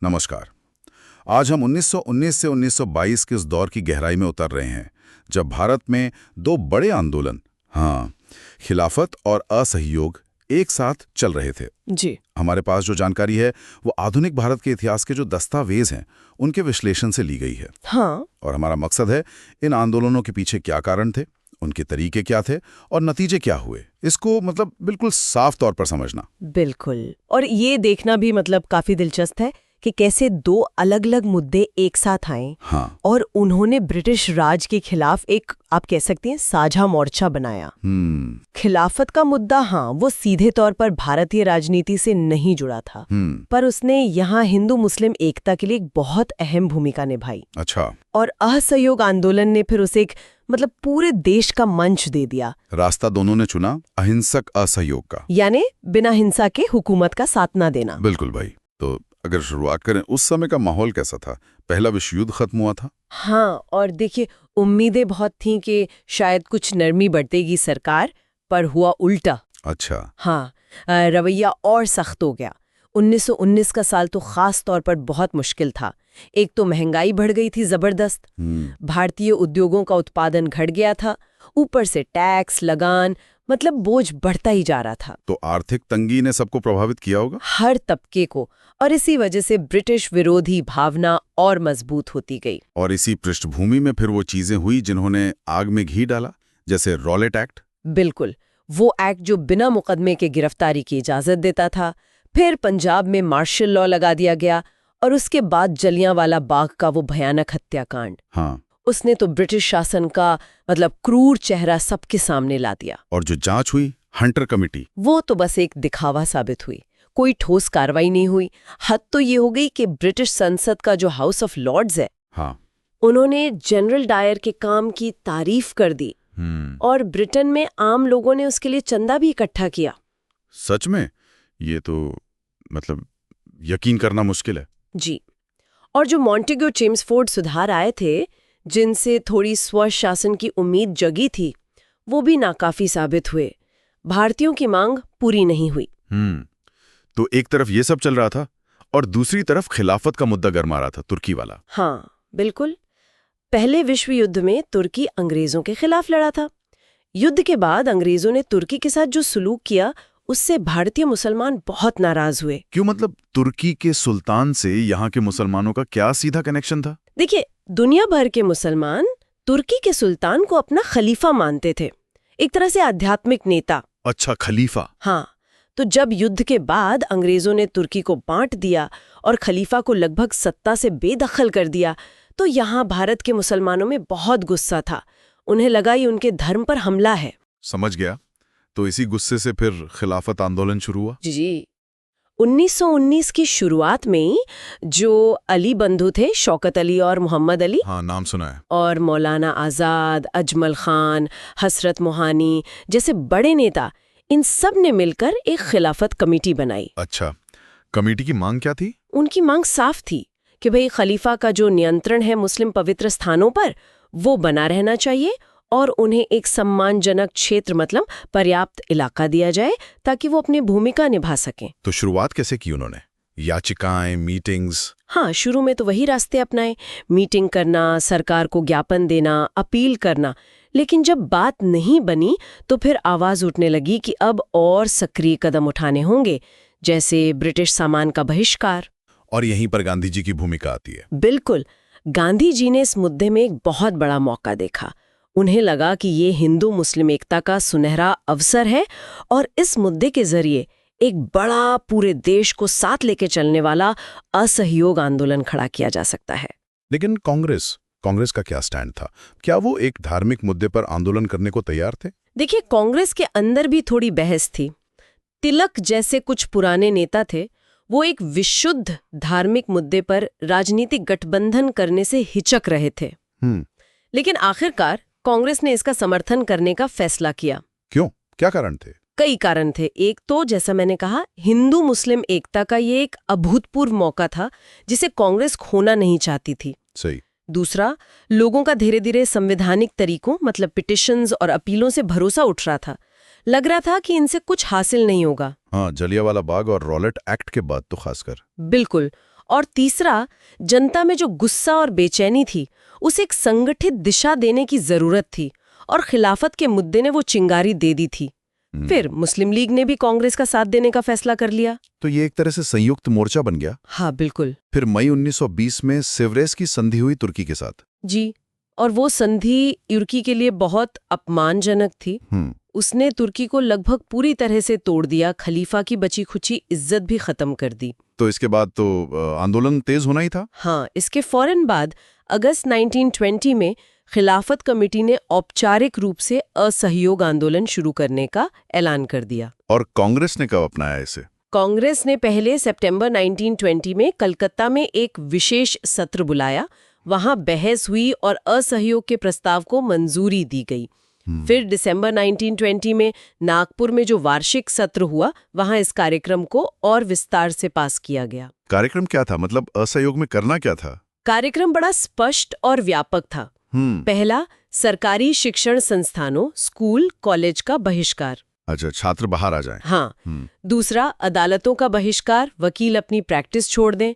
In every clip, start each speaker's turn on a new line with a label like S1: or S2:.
S1: नमस्कार। आज हम 1919 से 1922 के उस दौर की गहराई में उतर रहे हैं जब भारत में दो बड़े आंदोलन, खिलाफत और असहयोग एक साथ चल रहे थे।
S2: जी।
S1: हमारे पास जो जानकारी है वो आधुनिक भारत के इतिहास के जो दस्तावेज हैं उनके विश्लेषण से ली गई है।
S2: हाँ।
S1: और हमारा मकसद है इन आंदोलनों के पीछे क्या कारण थे, उनके तरीके क्या थे और नतीजे क्या हुए, इसको बिल्कुल साफ तौर पर समझना।
S2: बिल्कुल। और ये देखना भी काफी दिलचस्प है कि कैसे दो अलग अलग मुद्दे एक साथ आए। और उन्होंने ब्रिटिश राज के खिलाफ एक, आप कह सकती हैं, साझा मोर्चा बनाया। खिलाफत का मुद्दा वो सीधे तौर पर भारतीय राजनीति से नहीं जुड़ा था, पर उसने यहाँ हिंदू मुस्लिम एकता के लिए एक बहुत अहम भूमिका निभाई।
S1: अच्छा।
S2: और असहयोग आंदोलन ने फिर उसे एक पूरे देश का मंच दे दिया। रास्ता
S1: दोनों ने चुना अहिंसक असहयोग का,
S2: यानी बिना हिंसा के हुकूमत का साथ न देना।
S1: बिल्कुल भाई। तो अगर शुरुआत करें, उस समय का माहौल कैसा था? पहला विश्व युद्ध खत्म हुआ था।
S2: हाँ, और देखिए, उम्मीदें बहुत थीं कि शायद कुछ नरमी बरतेगी सरकार, पर हुआ उल्टा।
S1: अच्छा।
S2: हाँ, रवैया और सख्त हो गया। 1919 का साल तो खास तौर पर बहुत मुश्किल था। एक तो महंगाई बढ़ गई थी जबरदस्त, भारतीय उद्योगों का उत्पादन घट गया था, ऊपर से टैक्स लगान, बोझ बढ़ता ही जा रहा था।
S1: तो आर्थिक तंगी ने सबको प्रभावित किया होगा,
S2: हर तबके को, और इसी वजह से ब्रिटिश विरोधी भावना और मजबूत होती गई।
S1: और इसी पृष्ठभूमि में फिर वो चीजें हुई जिन्होंने आग में घी डाला, जैसे रॉलेट एक्ट।
S2: बिल्कुल, वो एक्ट जो बिना मुकदमे के गिरफ्तारी की इजाजत देता था। फिर पंजाब में मार्शल लॉ लगा दिया गया, और उसके बाद जलियांवाला बाग का वो भयानक हत्याकांड।
S1: हाँ।
S2: उसने तो ब्रिटिश शासन का क्रूर चेहरा सबके सामने ला दिया।
S1: और जो जांच हुई, हंटर कमेटी,
S2: वो तो बस एक दिखावा साबित हुई। कोई ठोस कार्रवाई नहीं हुई। हद तो ये हो गई कि ब्रिटिश संसद का जो हाउस ऑफ लॉर्ड्स है, उन्होंने जनरल डायर के काम की तारीफ कर दी। और ब्रिटेन में आम लोगों ने उसके लिए चंदा भी इकट्ठा किया।
S1: सच में? ये तो यकीन करना मुश्किल है।
S2: जी। और जो मॉन्टेग्यू चेम्सफोर्ड सुधार आए थे, जिनसे थोड़ी स्वशासन की उम्मीद जगी थी, वो भी नाकाफी साबित हुए। भारतीयों की मांग पूरी नहीं हुई।
S1: तो एक तरफ ये सब चल रहा था और दूसरी तरफ खिलाफत का मुद्दा गरमा रहा था, तुर्की वाला।
S2: हाँ, बिल्कुल। पहले विश्व युद्ध में तुर्की अंग्रेजों के खिलाफ लड़ा था। युद्ध के बाद अंग्रेजों ने तुर्की के साथ जो सुलूक किया, उससे भारतीय मुसलमान बहुत नाराज हुए।
S1: क्यों? तुर्की के सुल्तान से यहाँ के मुसलमानों का क्या सीधा कनेक्शन था?
S2: देखिए, दुनिया भर के मुसलमान तुर्की के सुल्तान को अपना खलीफा मानते थे, एक तरह से आध्यात्मिक नेता।
S1: अच्छा, खलीफा।
S2: हाँ, तो जब युद्ध के बाद अंग्रेजों ने तुर्की को बांट दिया और खलीफा को लगभग सत्ता से बेदखल कर दिया, तो यहाँ भारत के मुसलमानों में बहुत गुस्सा था। उन्हें लगा ये उनके धर्म पर हमला है।
S1: समझ गया। तो इसी गुस्से से फिर खिलाफत आंदोलन शुरू हुआ।
S2: जी। 1919 की शुरुआत में जो अली बंधु थे, शौकत अली और मोहम्मद अली,
S1: हाँ, नाम सुना है,
S2: और मौलाना आजाद, अजमल खान, हसरत मोहानी जैसे बड़े नेता, इन सब ने मिलकर एक खिलाफत कमेटी बनाई।
S1: अच्छा, कमेटी की मांग क्या थी?
S2: उनकी मांग साफ थी कि भाई खलीफा का जो नियंत्रण है मुस्लिम पवित्र स्थानों पर, वो बना रहना चाहिए, और उन्हें एक सम्मानजनक क्षेत्र पर्याप्त इलाका दिया जाए ताकि वो अपनी भूमिका निभा सकें।
S1: तो शुरुआत कैसे की उन्होंने? याचिकाएं, मीटिंग्स?
S2: हाँ, शुरू में तो वही रास्ते अपनाए, मीटिंग करना, सरकार को ज्ञापन देना, अपील करना। लेकिन जब बात नहीं बनी तो फिर आवाज उठने लगी कि अब और सक्रिय कदम उठाने होंगे, जैसे ब्रिटिश सामान का बहिष्कार।
S1: और यहीं पर गांधी जी की भूमिका आती है।
S2: बिल्कुल। गांधी जी ने इस मुद्दे में एक बहुत बड़ा मौका देखा। उन्हें लगा कि ये हिंदू मुस्लिम एकता का सुनहरा अवसर है और इस मुद्दे के जरिए एक बड़ा, पूरे देश को साथ लेके चलने वाला असहयोग आंदोलन खड़ा किया जा सकता है।
S1: लेकिन कांग्रेस का क्या स्टैंड था? क्या वो एक धार्मिक मुद्दे पर आंदोलन करने को तैयार थे?
S2: देखिए, कांग्रेस के अंदर भी थोड़ी बहस थी। तिलक जैसे कुछ पुराने नेता थे, वो एक विशुद्ध धार्मिक मुद्दे पर राजनीतिक गठबंधन करने से हिचक रहे थे। लेकिन आखिरकार कांग्रेस ने इसका समर्थन करने का फैसला किया।
S1: क्यों? क्या कारण थे?
S2: कई कारण थे। एक तो, जैसा मैंने कहा, हिंदू मुस्लिम एकता का ये एक अभूतपूर्व मौका था जिसे कांग्रेस खोना नहीं चाहती थी।
S1: सही।
S2: दूसरा, लोगों का धीरे धीरे संवैधानिक तरीकों पिटिशंस और अपीलों से भरोसा उठ रहा था। लग रहा था कि इनसे कुछ हासिल नहीं होगा।
S1: हाँ, जलियांवाला बाग और रॉलेट एक्ट के बाद तो खासकर।
S2: बिल्कुल। और तीसरा, जनता में जो गुस्सा और बेचैनी थी उसे एक संगठित दिशा देने की जरूरत थी और खिलाफत के मुद्दे ने वो चिंगारी दे दी थी। फिर मुस्लिम लीग ने भी कांग्रेस का साथ देने का फैसला कर लिया।
S3: तो ये एक तरह से संयुक्त मोर्चा बन गया।
S2: हाँ बिल्कुल।
S3: फिर मई 1920 में सिवरेस की संधि हुई तुर्की के साथ।
S2: जी, और वो संधि तुर्की के लिए बहुत अपमानजनक थी। उसने तुर्की को लगभग पूरी तरह से तोड़ दिया, खलीफा की बची खुची इज्जत भी खत्म कर दी।
S3: तो इसके बाद तो आंदोलन तेज होना ही था।
S2: हाँ, इसके फौरन बाद अगस्त 1920 में खिलाफत कमेटी ने औपचारिक रूप से असहयोग आंदोलन शुरू करने का ऐलान कर दिया।
S3: और कांग्रेस ने कब अपनाया इसे?
S2: कांग्रेस ने पहले सितंबर 1920 में कलकत्ता में एक विशेष सत्र बुलाया। वहां बहस हुई और असहयोग के प्रस्ताव को मंजूरी दी गई। फिर दिसंबर 1920 में नागपुर में जो वार्षिक सत्र हुआ, वहां इस कार्यक्रम को और विस्तार से पास किया गया।
S3: कार्यक्रम क्या था? मतलब असहयोग में करना क्या था?
S2: कार्यक्रम बड़ा स्पष्ट और व्यापक था। पहला, सरकारी शिक्षण संस्थानों, स्कूल, कॉलेज का बहिष्कार।
S3: अच्छा, छात्र बाहर आ जाएं।
S2: हाँ। दूसरा, अदालतों का बहिष्कार, वकील अपनी प्रैक्टिस छोड़ दें।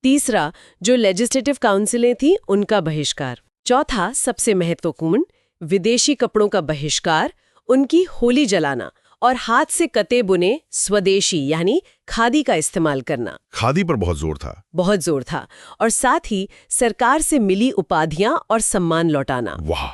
S2: तीसरा, जो लेजिस्लेटिव काउंसिलें थी उनका बहिष्कार। चौथा, सबसे महत्वपूर्ण, विदेशी कपड़ों का बहिष्कार, उनकी होली जलाना और हाथ से कते बुने स्वदेशी यानी खादी का इस्तेमाल करना।
S3: खादी पर बहुत जोर था।
S2: बहुत जोर था। और साथ ही सरकार से मिली उपाधियां और सम्मान लौटाना।
S3: वाह,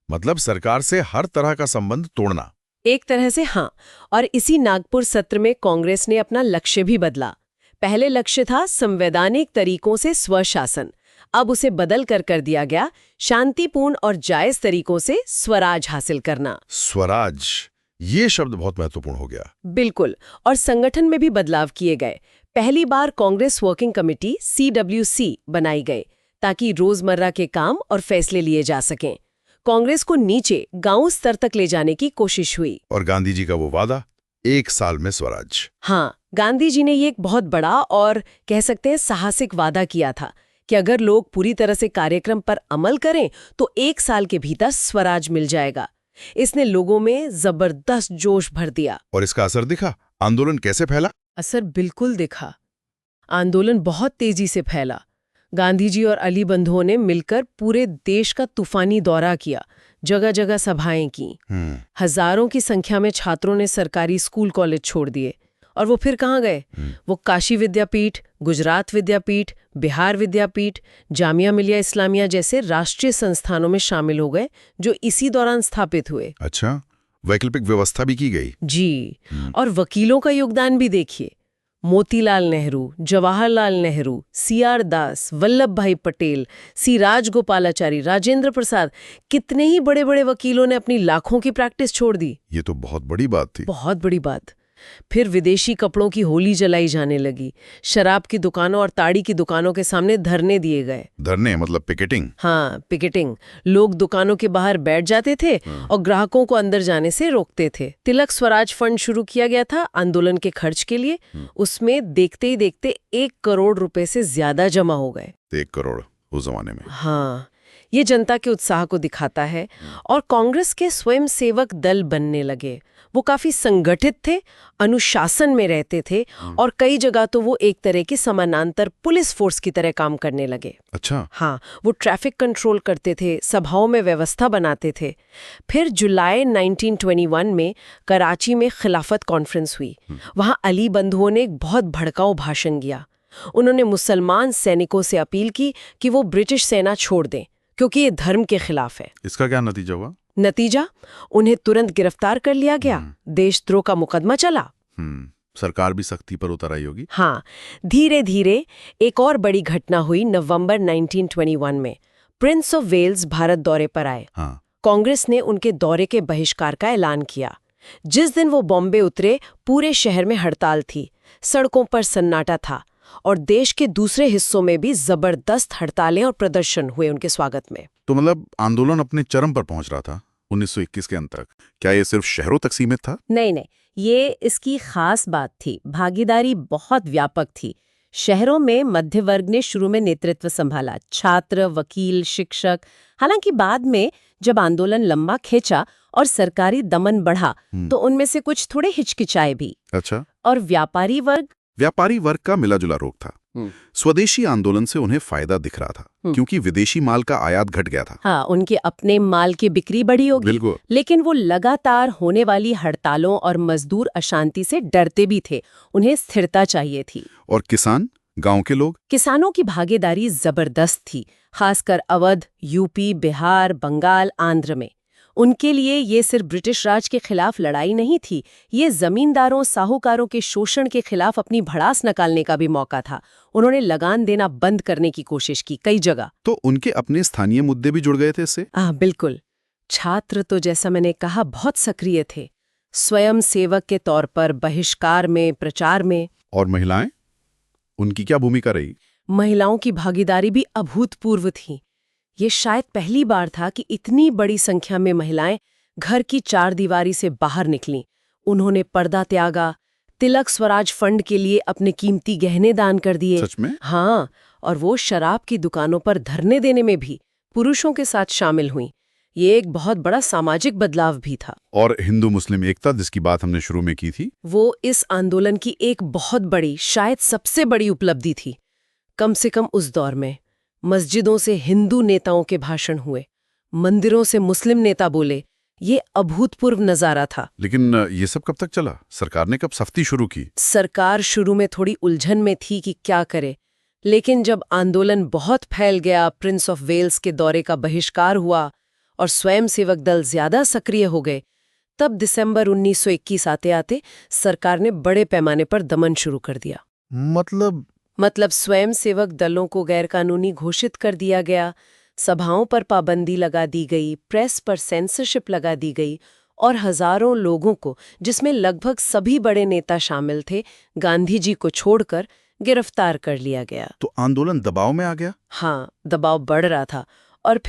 S3: मतलब सरकार से हर तरह का संबंध तोड़ना।
S2: एक तरह से हाँ। और इसी नागपुर सत्र में कांग्रेस ने अपना लक्ष्य भी बदला। पहले लक्ष्य था संवैधानिक तरीकों से स्वशासन, अब उसे बदल कर दिया गया शांतिपूर्ण और जायज तरीकों से स्वराज हासिल करना।
S3: स्वराज, ये शब्द बहुत महत्वपूर्ण हो गया।
S2: बिल्कुल। और संगठन में भी बदलाव किए गए। पहली बार कांग्रेस वर्किंग कमेटी CWC बनाई गई ताकि रोजमर्रा के काम और फैसले लिए जा सकें। कांग्रेस को नीचे गांव स्तर तक ले जाने की कोशिश हुई।
S3: और गांधी जी का वो वादा, 1 साल में स्वराज।
S2: हाँ, गांधी जी ने ये एक बहुत बड़ा और कह सकते हैं साहसिक वादा किया था कि अगर लोग पूरी तरह से कार्यक्रम पर अमल करें तो 1 साल के भीतर स्वराज मिल जाएगा। इसने लोगों में जबरदस्त जोश भर दिया।
S3: और इसका असर दिखा? आंदोलन कैसे फैला?
S2: असर बिल्कुल दिखा। आंदोलन बहुत तेजी से फैला। गांधी जी और अली बंधुओं ने मिलकर पूरे देश का तूफानी दौरा किया, जगह जगह सभाएं की। हजारों की संख्या में छात्रों ने सरकारी स्कूल कॉलेज छोड़ दिए। और वो फिर कहाँ गए? वो काशी विद्यापीठ, गुजरात विद्यापीठ, बिहार विद्यापीठ, जामिया मिलिया इस्लामिया जैसे राष्ट्रीय संस्थानों में शामिल हो गए, जो इसी दौरान स्थापित हुए।
S3: अच्छा, वैकल्पिक व्यवस्था भी की गई।
S2: जी। और वकीलों का योगदान भी देखिए। मोतीलाल नेहरू, जवाहरलाल नेहरू, CR दास, वल्लभ भाई पटेल, C राजगोपालाचारी, राजेंद्र प्रसाद, कितने ही बड़े बड़े वकीलों ने अपनी लाखों की प्रैक्टिस छोड़ दी।
S3: ये तो बहुत बड़ी बात थी।
S2: बहुत बड़ी बात। फिर विदेशी कपड़ों की होली जलाई जाने लगी। शराब की दुकानों और ताड़ी की दुकानों के सामने धरने दिए गए।
S3: धरने मतलब पिकेटिंग?
S2: हाँ, पिकेटिंग। लोग दुकानों के बाहर बैठ जाते थे और ग्राहकों को अंदर जाने से रोकते थे। तिलक स्वराज फंड शुरू किया गया था आंदोलन के खर्च के लिए। उसमें देखते ही देखते 1 करोड़ रुपए से ज्यादा जमा हो गए।
S3: 1 करोड़ उस जमाने में?
S2: हाँ, ये जनता के उत्साह को दिखाता है। और कांग्रेस के स्वयंसेवक दल बनने लगे। वो काफी संगठित थे, अनुशासन में रहते थे और कई जगह तो वो एक तरह की समानांतर पुलिस फोर्स की तरह काम करने लगे।
S3: अच्छा।
S2: हाँ, वो ट्रैफिक कंट्रोल करते थे, सभाओं में व्यवस्था बनाते थे। फिर जुलाई 1921 में कराची में खिलाफत कॉन्फ्रेंस हुई। वहाँ अली बंधुओं ने एक बहुत भड़काऊ भाषण दिया। उन्होंने मुसलमान सैनिकों से अपील की कि वो ब्रिटिश सेना छोड़ दें क्योंकि ये धर्म के खिलाफ है।
S3: इसका क्या नतीजा हुआ?
S2: नतीजा, उन्हें तुरंत गिरफ्तार कर लिया गया। देशद्रोह का मुकदमा चला।
S3: सरकार भी सख्ती पर उतर आई होगी।
S2: हाँ, धीरे धीरे एक और बड़ी घटना हुई नवंबर 1921 में। प्रिंस ऑफ वेल्स भारत दौरे पर आए। कांग्रेस ने उनके दौरे के बहिष्कार का ऐलान किया। जिस दिन वो बॉम्बे उतरे, पूरे शहर में हड़ताल थी, सड़कों पर सन्नाटा था और देश के दूसरे हिस्सों में भी जबरदस्त हड़तालें और प्रदर्शन हुए उनके स्वागत में।
S3: तो मतलब आंदोलन अपने चरम पर पहुंच रहा था 1921 के अंत तक। क्या ये सिर्फ शहरों तक सीमित था?
S2: नहीं, ये इसकी खास बात थी। भागीदारी बहुत व्यापक थी। शहरों में मध्य वर्ग ने शुरू में नेतृत्व संभाला, छात्र, वकील, शिक्षक। हालांकि बाद में जब आंदोलन लंबा खींचा और सरकारी दमन बढ़ा तो उनमें से कुछ थोड़े हिचकिचाए भी।
S3: अच्छा।
S2: और व्यापारी वर्ग
S3: का मिला जुला रोग था। स्वदेशी आंदोलन से उन्हें फायदा दिख रहा था क्योंकि विदेशी माल का आयात घट गया था।
S2: हाँ, उनके अपने माल की बिक्री बढ़ी होगी।
S3: बिल्कुल।
S2: लेकिन वो लगातार होने वाली हड़तालों और मजदूर अशांति से डरते भी थे। उन्हें स्थिरता चाहिए थी।
S3: और किसान, गांव के लोग?
S2: किसानों की भागीदारी जबरदस्त थी, खासकर अवध, यूपी, बिहार, बंगाल, आंध्र में। उनके लिए ये सिर्फ ब्रिटिश राज के खिलाफ लड़ाई नहीं थी, ये जमींदारों, साहूकारों के शोषण के खिलाफ अपनी भड़ास निकालने का भी मौका था। उन्होंने लगान देना बंद करने की कोशिश की कई जगह।
S3: तो उनके अपने स्थानीय मुद्दे भी जुड़ गए थे इससे?
S2: बिल्कुल। छात्र तो जैसा मैंने कहा बहुत सक्रिय थे, स्वयं सेवक के तौर पर बहिष्कार में, प्रचार में।
S3: और महिलाएं, उनकी क्या भूमिका रही?
S2: महिलाओं की भागीदारी भी अभूतपूर्व थी। ये शायद पहली बार था कि इतनी बड़ी संख्या में महिलाएं घर की चार दीवारी से बाहर निकलीं। उन्होंने पर्दा त्यागा, तिलक स्वराज फंड के लिए अपने कीमती गहने दान कर दिए।
S3: सच में?
S2: हाँ, और वो शराब की दुकानों पर धरने देने में भी पुरुषों के साथ शामिल हुईं। ये एक बहुत बड़ा सामाजिक बदलाव भी था।
S3: और हिंदू मुस्लिम एकता, जिसकी बात हमने शुरू में की थी,
S2: वो इस आंदोलन की एक बहुत बड़ी, शायद सबसे बड़ी उपलब्धि थी। कम से कम उस दौर में मस्जिदों से हिंदू नेताओं के भाषण हुए, मंदिरों से मुस्लिम नेता बोले। ये अभूतपूर्व नजारा था।
S3: लेकिन ये सब कब तक चला? सरकार ने कब सख्ती शुरू की?
S2: सरकार शुरू में थोड़ी उलझन में थी कि क्या करे, लेकिन जब आंदोलन बहुत फैल गया, प्रिंस ऑफ वेल्स के दौरे का बहिष्कार हुआ और स्वयंसेवक दल ज्यादा सक्रिय हो गए, तब दिसंबर 1921 आते आते सरकार ने बड़े पैमाने पर दमन शुरू कर दिया। मतलब स्वयंसेवक दलों को गैरकानूनी घोषित कर दिया गया, सभाओं पर पाबंदी लगा दी गई, प्रेस पर सेंसरशिप लगा दी गई और हजारों लोगों को, जिसमें लगभग सभी बड़े नेता शामिल थे, गांधी जी को छोड़कर गिरफ्तार कर लिया गया।
S3: तो आंदोलन दबाव में आ गया?
S2: हाँ, दबाव बढ़ रहा था। और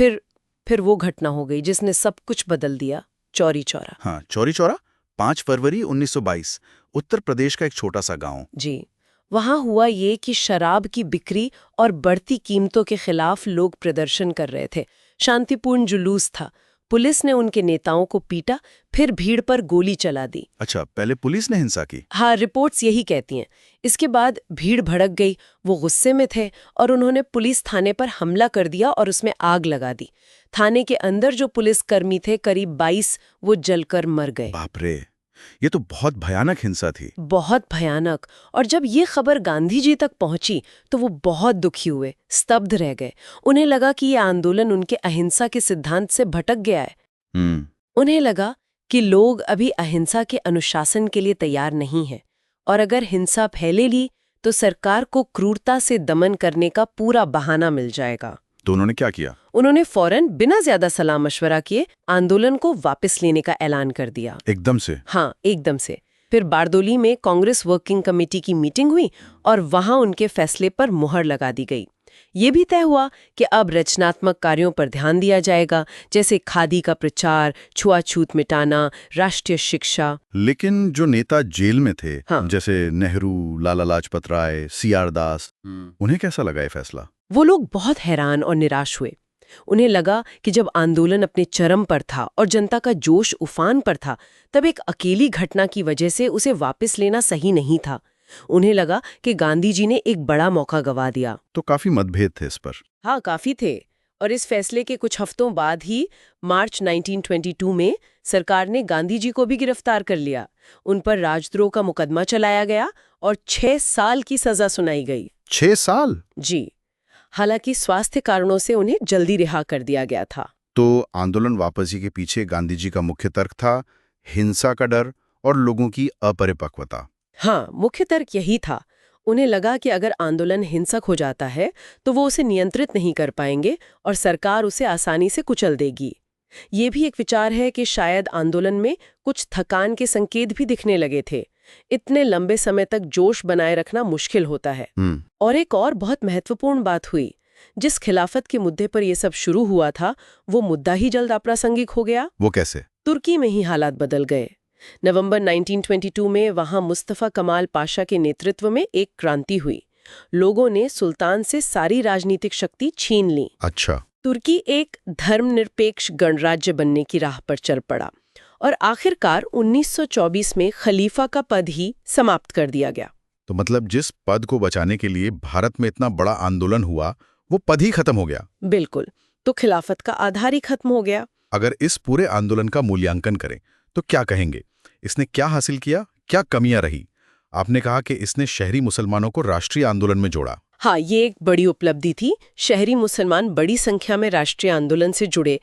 S2: फिर वो घटना हो गई जिसने सब कुछ बदल दिया, चौरी चौरा।
S3: हाँ, चौरी चौरा 5 फरवरी 1922, उत्तर प्रदेश का एक छोटा सा गांव।
S2: जी, वहां हुआ ये कि शराब की बिक्री और बढ़ती कीमतों के खिलाफ लोग प्रदर्शन कर रहे थे। शांतिपूर्ण जुलूस था। पुलिस ने उनके नेताओं को पीटा, फिर भीड़ पर गोली चला दी।
S3: अच्छा, पहले पुलिस ने हिंसा की?
S2: हाँ, रिपोर्ट्स यही कहती हैं। इसके बाद भीड़ भड़क गई, वो गुस्से में थे और उन्होंने पुलिस थाने पर हमला कर दिया और उसमें आग लगा दी। थाने के अंदर जो पुलिसकर्मी थे, करीब 22, वो जलकर मर गए।
S3: बाप रे, ये तो बहुत भयानक हिंसा थी।
S2: बहुत भयानक। और जब ये खबर गांधी जी तक पहुंची तो वो बहुत दुखी हुए, स्तब्ध रह गए। उन्हें लगा कि ये आंदोलन उनके अहिंसा के सिद्धांत से भटक गया है। उन्हें लगा कि लोग अभी अहिंसा के अनुशासन के लिए तैयार नहीं हैं, और अगर हिंसा फैले ली तो सरकार को क्रूरता से दमन करने का पूरा बहाना मिल जाएगा।
S3: तो उन्होंने क्या किया?
S2: उन्होंने फौरन बिना ज्यादा सलाह मशवरा किए आंदोलन को वापस लेने का ऐलान कर दिया।
S3: एकदम से?
S2: हाँ, एकदम से। फिर बारदोली में कांग्रेस वर्किंग कमेटी की मीटिंग हुई और वहां उनके फैसले पर मुहर लगा दी गई। ये भी तय हुआ कि अब रचनात्मक कार्यों पर ध्यान दिया जाएगा, जैसे खादी का प्रचार, छुआछूत मिटाना, राष्ट्रीय शिक्षा।
S3: लेकिन जो नेता जेल में थे,
S2: हाँ,
S3: जैसे नेहरू, लाला लाजपत राय, सीआर दास, उन्हें कैसा लगा ये फैसला?
S2: वो लोग बहुत हैरान और निराश हुए। उन्हें लगा कि जब आंदोलन अपने चरम पर था और जनता का जोश उफान पर था, तब एक अकेली घटना की वजह से उसे वापस लेना सही नहीं था। उन्हें लगा कि गांधी जी ने एक बड़ा मौका गंवा दिया।
S3: तो काफी मतभेद थे इस पर।
S2: हाँ, काफी थे। और इस फैसले के कुछ हफ्तों बाद ही मार्च 1922 में सरकार ने गांधी जी को भी गिरफ्तार कर लिया। उन पर राजद्रोह का मुकदमा चलाया गया और 6 साल की सजा सुनाई गई।
S3: 6 साल?
S2: जी। हालांकि स्वास्थ्य कारणों से उन्हें जल्दी रिहा कर दिया गया था।
S3: तो आंदोलन वापसी के पीछे गांधी जी का मुख्य तर्क था हिंसा का डर और लोगों की अपरिपक्वता।
S2: हाँ, मुख्य तर्क यही था। उन्हें लगा कि अगर आंदोलन हिंसक हो जाता है तो वो उसे नियंत्रित नहीं कर पाएंगे और सरकार उसे आसानी से कुचल देगी। ये भी एक विचार है कि शायद आंदोलन में कुछ थकान के संकेत भी दिखने लगे थे। इतने लंबे समय तक जोश बनाए रखना मुश्किल होता है। और एक और बहुत महत्वपूर्ण बात हुई, जिस खिलाफत के मुद्दे पर यह सब शुरू हुआ था, वो मुद्दा ही जल्द अप्रासंगिक हो गया।
S3: वो कैसे?
S2: तुर्की में ही हालात बदल गए। नवंबर 1922 में वहां मुस्तफा कमाल पाशा के नेतृत्व में एक क्रांति हुई। लोगों ने सुल्तान से सारी राजनीतिक शक्ति छीन ली।
S3: अच्छा।
S2: तुर्की एक धर्मनिरपेक्ष गणराज्य बनने की राह पर चल पड़ा और आखिरकार 1924 में खलीफा का पद ही समाप्त कर दिया गया।
S3: तो तो मतलब जिस पद को बचाने के लिए भारत में इतना बड़ा आंदोलन हुआ, वो पद ही खत्म हो गया।
S2: बिल्कुल, तो खिलाफत का आधार ही खत्म हो गया।
S3: अगर इस पूरे आंदोलन का मूल्यांकन करें तो क्या कहेंगे? इसने क्या हासिल किया, क्या कमियां रही? आपने कहा कि इसने शहरी मुसलमानों को राष्ट्रीय आंदोलन में जोड़ा।
S2: हाँ, ये एक बड़ी उपलब्धि थी। शहरी मुसलमान बड़ी संख्या में राष्ट्रीय आंदोलन से जुड़े।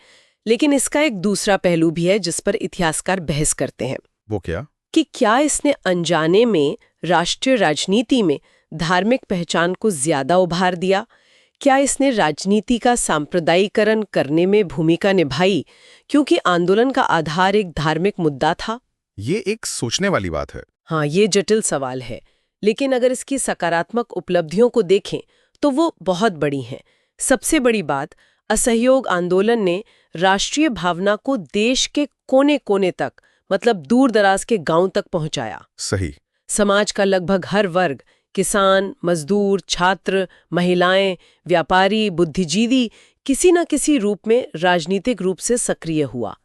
S2: लेकिन इसका एक दूसरा पहलू भी है जिस पर इतिहासकार बहस करते हैं।
S3: वो क्या?
S2: कि क्या इसने अनजाने में राष्ट्रीय राजनीति में धार्मिक पहचान को ज्यादा उभार दिया? क्या इसने राजनीति का सांप्रदायिकरण करने में भूमिका निभाई, क्योंकि आंदोलन का आधार एक धार्मिक मुद्दा था?
S3: ये एक सोचने वाली बात है।
S2: हाँ, ये जटिल सवाल है, लेकिन अगर इसकी सकारात्मक उपलब्धियों को देखें तो वो बहुत बड़ी हैं। सबसे बड़ी बात, असहयोग आंदोलन ने राष्ट्रीय भावना को देश के कोने-कोने तक, मतलब दूर दराज के गांव तक पहुंचाया।
S3: सही।
S2: समाज का लगभग हर वर्ग, किसान, मजदूर, छात्र, महिलाएं, व्यापारी, बुद्धिजीवी, किसी न किसी रूप में राजनीतिक रूप से सक्रिय हुआ।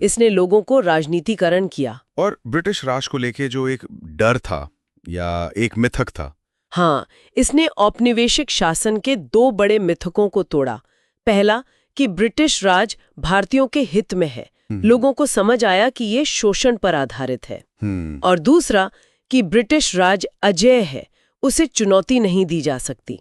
S2: इसने लोगों को राजनीतिकरण किया।
S3: और ब्रिटिश राज को लेके जो एक डर था या एक मिथक था।
S2: हाँ, इसने औपनिवेशिक शासन के दो बड़े मिथकों को तोड़ा। पहला कि ब्रिटिश राज भारतीयों के हित में है, लोगों को समझ आया कि ये शोषण पर आधारित है। और दूसरा कि ब्रिटिश राज अजेय है, उसे चुनौती नहीं दी जा सकती।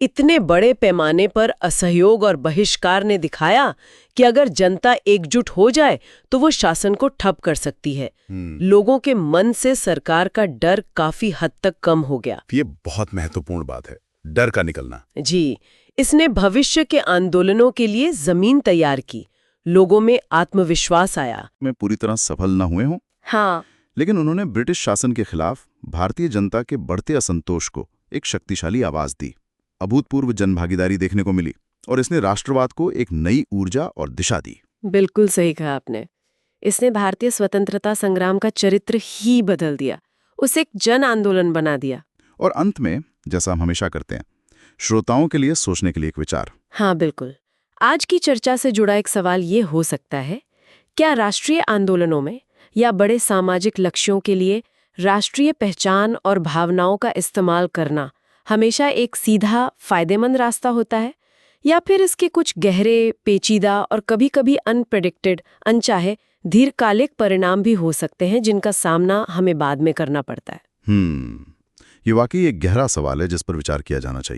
S2: इतने बड़े पैमाने पर असहयोग और बहिष्कार ने दिखाया कि अगर जनता एकजुट हो जाए तो वो शासन को ठप कर सकती है। लोगों के मन से सरकार का डर काफी हद तक कम हो गया।
S3: ये बहुत महत्वपूर्ण बात है, डर का निकलना।
S2: जी, इसने भविष्य के आंदोलनों के लिए जमीन तैयार की। लोगों में आत्मविश्वास आया।
S3: में पूरी तरह सफल न हुए हों,
S2: हाँ,
S3: लेकिन उन्होंने ब्रिटिश शासन के खिलाफ भारतीय जनता के बढ़ते असंतोष को एक शक्तिशाली आवाज दी। अभूतपूर्व जनभागीदारी देखने को मिली और इसने राष्ट्रवाद को एक नई ऊर्जा और दिशा दी।
S2: बिल्कुल सही कहा आपने। इसने भारतीय स्वतंत्रता संग्राम का चरित्र ही बदल दिया, उसे एक जन आंदोलन बना दिया।
S3: और अंत में, जैसा हम हमेशा करते हैं, श्रोताओं के लिए सोचने के लिए एक विचार।
S2: हाँ बिल्कुल। आज की चर्चा से जुड़ा एक सवाल ये हो सकता है, क्या राष्ट्रीय आंदोलनों में या बड़े सामाजिक लक्ष्यों के लिए राष्ट्रीय पहचान और भावनाओं का इस्तेमाल करना हमेशा एक सीधा फायदेमंद रास्ता होता है, या फिर इसके कुछ गहरे, पेचीदा और कभी-कभी अनप्रेडिक्टेड, अनचाहे दीर्घकालिक परिणाम भी हो सकते हैं जिनका सामना हमें बाद में करना पड़ता है?
S3: ये वाकई एक गहरा सवाल है जिस पर विचार किया जाना चाहिए।